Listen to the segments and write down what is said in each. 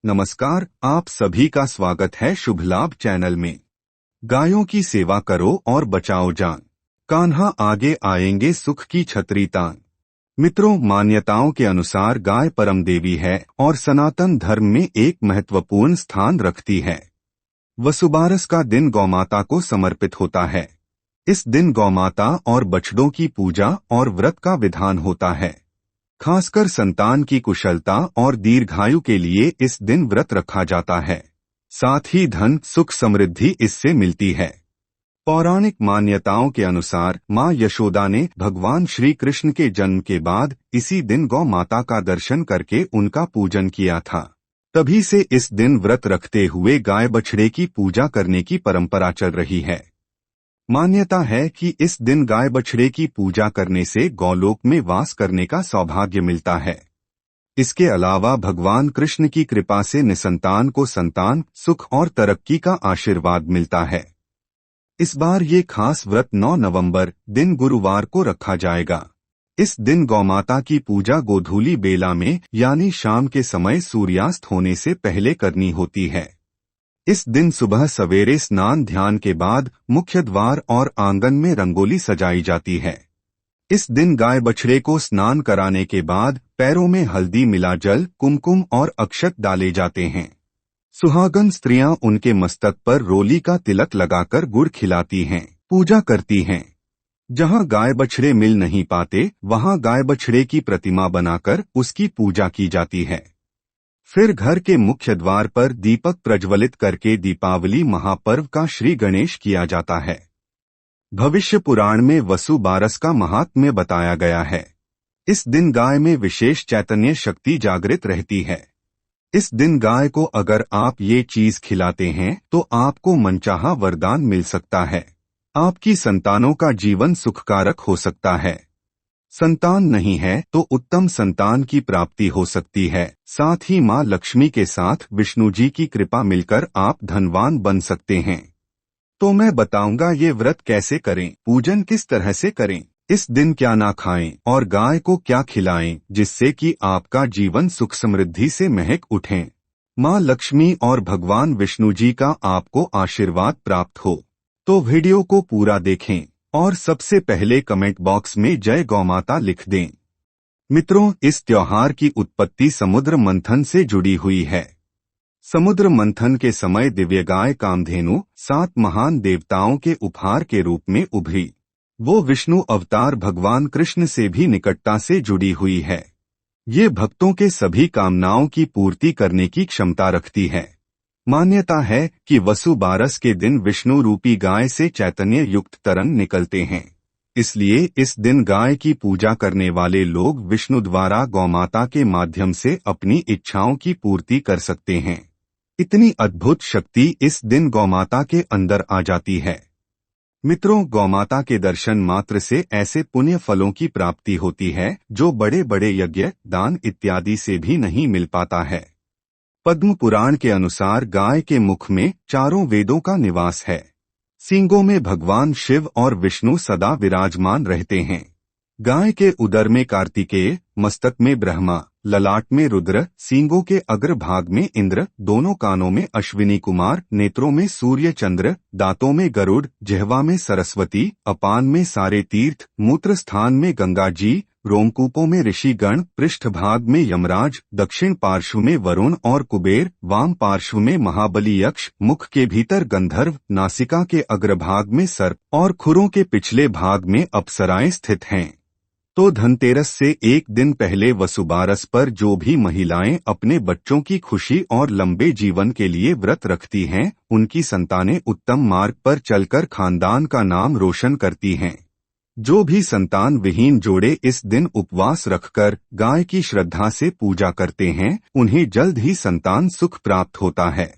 नमस्कार, आप सभी का स्वागत है शुभ लाभ चैनल में। गायों की सेवा करो और बचाओ जान, कान्हा आगे आएंगे सुख की छतरी तान। मित्रों, मान्यताओं के अनुसार गाय परम देवी है और सनातन धर्म में एक महत्वपूर्ण स्थान रखती है। वसुबारस का दिन गौमाता को समर्पित होता है। इस दिन गौमाता और बछड़ों की पूजा और व्रत का विधान होता है। खासकर संतान की कुशलता और दीर्घायु के लिए इस दिन व्रत रखा जाता है। साथ ही धन सुख समृद्धि इससे मिलती है। पौराणिक मान्यताओं के अनुसार मां यशोदा ने भगवान श्री कृष्ण के जन्म के बाद इसी दिन गौ माता का दर्शन करके उनका पूजन किया था। तभी से इस दिन व्रत रखते हुए गाय बछड़े की पूजा करने की परंपरा चल रही है। मान्यता है कि इस दिन गाय बछड़े की पूजा करने से गौलोक में वास करने का सौभाग्य मिलता है। इसके अलावा भगवान कृष्ण की कृपा से निसंतान को संतान, सुख और तरक्की का आशीर्वाद मिलता है। इस बार ये खास व्रत 9 नवंबर दिन गुरुवार को रखा जाएगा। इस दिन गौमाता की पूजा गोधूली बेला में यानी शाम के समय सूर्यास्त होने से पहले करनी होती है। इस दिन सुबह सवेरे स्नान ध्यान के बाद मुख्य द्वार और आंगन में रंगोली सजाई जाती है। इस दिन गाय बछड़े को स्नान कराने के बाद पैरों में हल्दी मिला जल, कुमकुम और अक्षत डाले जाते हैं। सुहागन स्त्रियां उनके मस्तक पर रोली का तिलक लगाकर गुड़ खिलाती हैं, पूजा करती हैं। जहां गाय बछड़े मिल नहीं पाते वहां गाय बछड़े की प्रतिमा बनाकर उसकी पूजा की जाती है। फिर घर के मुख्य द्वार पर दीपक प्रज्वलित करके दीपावली महापर्व का श्री गणेश किया जाता है। भविष्य पुराण में वसु बारस का महात्म्य बताया गया है। इस दिन गाय में विशेष चैतन्य शक्ति जागृत रहती है। इस दिन गाय को अगर आप ये चीज खिलाते हैं तो आपको मनचाहा वरदान मिल सकता है। आपकी संतानों का जीवन सुखकारक हो सकता है। संतान नहीं है तो उत्तम संतान की प्राप्ति हो सकती है। साथ ही मां लक्ष्मी के साथ विष्णु जी की कृपा मिलकर आप धनवान बन सकते हैं। तो मैं बताऊंगा ये व्रत कैसे करें, पूजन किस तरह से करें, इस दिन क्या ना खाएं और गाय को क्या खिलाएं जिससे कि आपका जीवन सुख समृद्धि से महक उठे, मां लक्ष्मी और भगवान विष्णु जी का आपको आशीर्वाद प्राप्त हो। तो वीडियो को पूरा देखें और सबसे पहले कमेंट बॉक्स में जय गौमाता लिख दें। मित्रों, इस त्योहार की उत्पत्ति समुद्र मंथन से जुड़ी हुई है। समुद्र मंथन के समय दिव्य गाय कामधेनु 7 महान देवताओं के उपहार के रूप में उभरी। वो विष्णु अवतार भगवान कृष्ण से भी निकटता से जुड़ी हुई है। ये भक्तों के सभी कामनाओं की पूर्ति करने की क्षमता रखती है। मान्यता है कि वसु बारस के दिन विष्णु रूपी गाय से चैतन्य युक्त तरंग निकलते हैं। इसलिए इस दिन गाय की पूजा करने वाले लोग विष्णु द्वारा गौमाता के माध्यम से अपनी इच्छाओं की पूर्ति कर सकते हैं। इतनी अद्भुत शक्ति इस दिन गौमाता के अंदर आ जाती है। मित्रों, गौमाता के दर्शन मात्र से ऐसे पुण्य फलों की प्राप्ति होती है जो बड़े बड़े यज्ञ, दान इत्यादि से भी नहीं मिल पाता है। पद्म पुराण के अनुसार गाय के मुख में 4 वेदों का निवास है। सींगों में भगवान शिव और विष्णु सदा विराजमान रहते हैं। गाय के उदर में कार्तिकेय, मस्तक में ब्रह्मा, ललाट में रुद्र, सींगों के अग्र भाग में इंद्र, दोनों कानों में अश्विनी कुमार, नेत्रों में सूर्य चंद्र, दांतों में गरुड़, जिह्वा में सरस्वती, अपान में सारे तीर्थ, मूत्र स्थान में गंगा जी, रोमकूपों में ऋषिगण, पृष्ठभाग में यमराज, दक्षिण पार्श्व में वरुण और कुबेर, वाम पार्श्व में महाबली यक्ष, मुख के भीतर गंधर्व, नासिका के अग्रभाग में सर्प और खुरों के पिछले भाग में अप्सराएं स्थित हैं। तो धनतेरस से एक दिन पहले वसुबारस पर जो भी महिलाएं अपने बच्चों की खुशी और लंबे जीवन के लिए व्रत रखती हैं, उनकी संतानें उत्तम मार्ग पर चलकर खानदान का नाम रोशन करती हैं। जो भी संतान विहीन जोड़े इस दिन उपवास रखकर गाय की श्रद्धा से पूजा करते हैं, उन्हें जल्द ही संतान सुख प्राप्त होता है।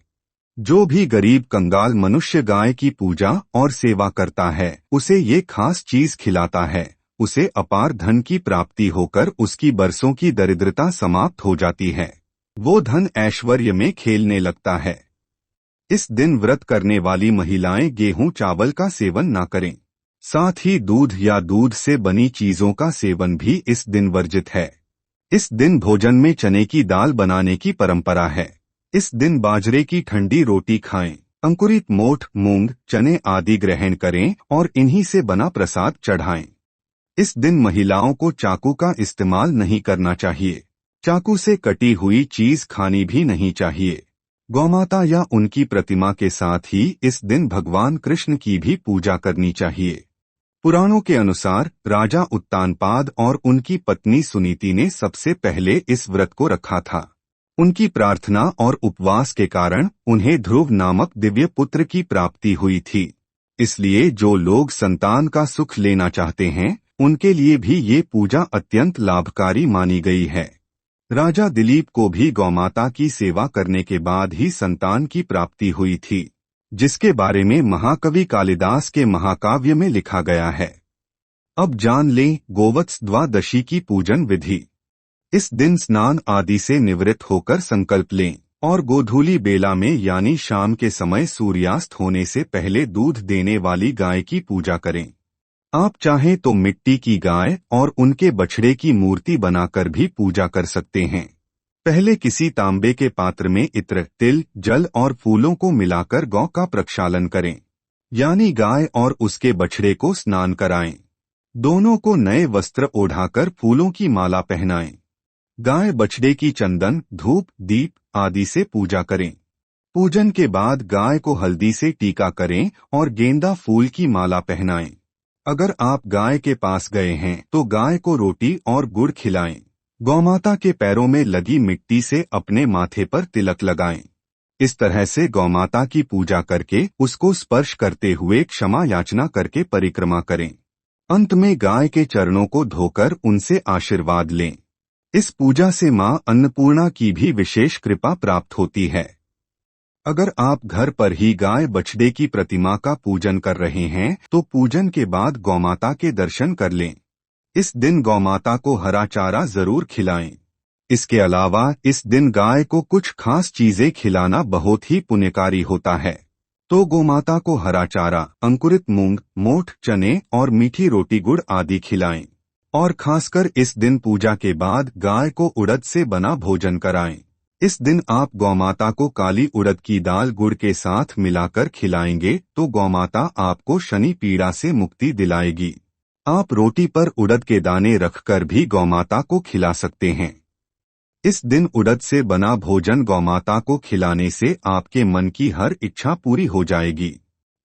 जो भी गरीब कंगाल मनुष्य गाय की पूजा और सेवा करता है, उसे ये खास चीज खिलाता है, उसे अपार धन की प्राप्ति होकर उसकी बरसों की दरिद्रता समाप्त हो जाती है। वो धन ऐश्वर्य में खेलने लगता है। इस दिन व्रत करने वाली महिलाएं गेहूं चावल का सेवन न करें। साथ ही दूध या दूध से बनी चीजों का सेवन भी इस दिन वर्जित है। इस दिन भोजन में चने की दाल बनाने की परंपरा है। इस दिन बाजरे की ठंडी रोटी खाएं, अंकुरित मोठ, मूंग, चने आदि ग्रहण करें और इन्हीं से बना प्रसाद चढ़ाएं। इस दिन महिलाओं को चाकू का इस्तेमाल नहीं करना चाहिए। चाकू से कटी हुई चीज खानी भी नहीं चाहिए। गौमाता या उनकी प्रतिमा के साथ ही इस दिन भगवान कृष्ण की भी पूजा करनी चाहिए। पुराणों के अनुसार राजा उत्तानपाद और उनकी पत्नी सुनीति ने सबसे पहले इस व्रत को रखा था। उनकी प्रार्थना और उपवास के कारण उन्हें ध्रुव नामक दिव्य पुत्र की प्राप्ति हुई थी। इसलिए जो लोग संतान का सुख लेना चाहते हैं, उनके लिए भी ये पूजा अत्यंत लाभकारी मानी गई है। राजा दिलीप को भी गौमाता की सेवा करने के बाद ही संतान की प्राप्ति हुई थी, जिसके बारे में महाकवि कालिदास के महाकाव्य में लिखा गया है। अब जान लें गोवत्स द्वादशी की पूजन विधि। इस दिन स्नान आदि से निवृत्त होकर संकल्प लें और गोधूली बेला में यानी शाम के समय सूर्यास्त होने से पहले दूध देने वाली गाय की पूजा करें। आप चाहें तो मिट्टी की गाय और उनके बछड़े की मूर्ति बनाकर भी पूजा कर सकते हैं। पहले किसी तांबे के पात्र में इत्र, तिल, जल और फूलों को मिलाकर गौ का प्रक्षालन करें, यानी गाय और उसके बछड़े को स्नान कराएं। दोनों को नए वस्त्र ओढ़ाकर फूलों की माला पहनाएं। गाय बछड़े की चंदन, धूप, दीप आदि से पूजा करें। पूजन के बाद गाय को हल्दी से टीका करें और गेंदा फूल की माला पहनाएं। अगर आप गाय के पास गए हैं तो गाय को रोटी और गुड़ खिलाएं। गौमाता के पैरों में लगी मिट्टी से अपने माथे पर तिलक लगाएं। इस तरह से गौमाता की पूजा करके उसको स्पर्श करते हुए क्षमा याचना करके परिक्रमा करें। अंत में गाय के चरणों को धोकर उनसे आशीर्वाद लें। इस पूजा से मां अन्नपूर्णा की भी विशेष कृपा प्राप्त होती है। अगर आप घर पर ही गाय बछड़े की प्रतिमा का पूजन कर रहे हैं तो पूजन के बाद गौमाता के दर्शन कर लें। इस दिन गौमाता को हरा चारा जरूर खिलाएं। इसके अलावा इस दिन गाय को कुछ खास चीजें खिलाना बहुत ही पुण्यकारी होता है। तो गौमाता को हरा चारा, अंकुरित मूंग, मोठ, चने और मीठी रोटी, गुड़ आदि खिलाएं। और खासकर इस दिन पूजा के बाद गाय को उड़द से बना भोजन कराएं। इस दिन आप गौमाता को काली उड़द की दाल गुड़ के साथ मिलाकर खिलाएंगे तो गौमाता आपको शनि पीड़ा से मुक्ति दिलाएगी। आप रोटी पर उड़द के दाने रखकर भी गौमाता को खिला सकते हैं। इस दिन उड़द से बना भोजन गौमाता को खिलाने से आपके मन की हर इच्छा पूरी हो जाएगी।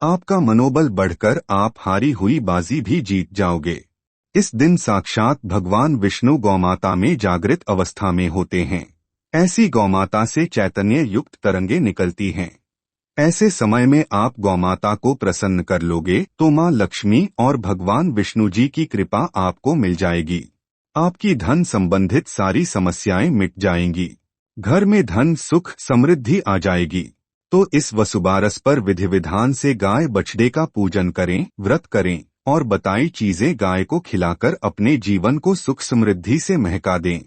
आपका मनोबल बढ़कर आप हारी हुई बाजी भी जीत जाओगे। इस दिन साक्षात भगवान विष्णु गौमाता में जागृत अवस्था में होते हैं। ऐसी गौमाता से चैतन्य युक्त तरंगे निकलती हैं। ऐसे समय में आप गौमाता को प्रसन्न कर लोगे तो मां लक्ष्मी और भगवान विष्णु जी की कृपा आपको मिल जाएगी। आपकी धन संबंधित सारी समस्याएं मिट जाएंगी। घर में धन, सुख, समृद्धि आ जाएगी। तो इस वसुबारस पर विधि विधान से गाय बछड़े का पूजन करें, व्रत करें और बताई चीजें गाय को खिलाकर अपने जीवन को सुख समृद्धि से महका दें।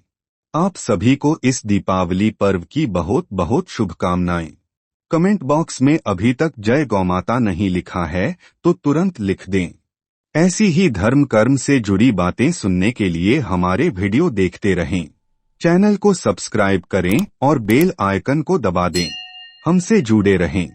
आप सभी को इस दीपावली पर्व की बहुत बहुत शुभकामनाएं। कमेंट बॉक्स में अभी तक जय गौमाता नहीं लिखा है तो तुरंत लिख दें। ऐसी ही धर्म कर्म से जुड़ी बातें सुनने के लिए हमारे वीडियो देखते रहें। चैनल को सब्सक्राइब करें और बेल आइकन को दबा दें। हमसे जुड़े रहें।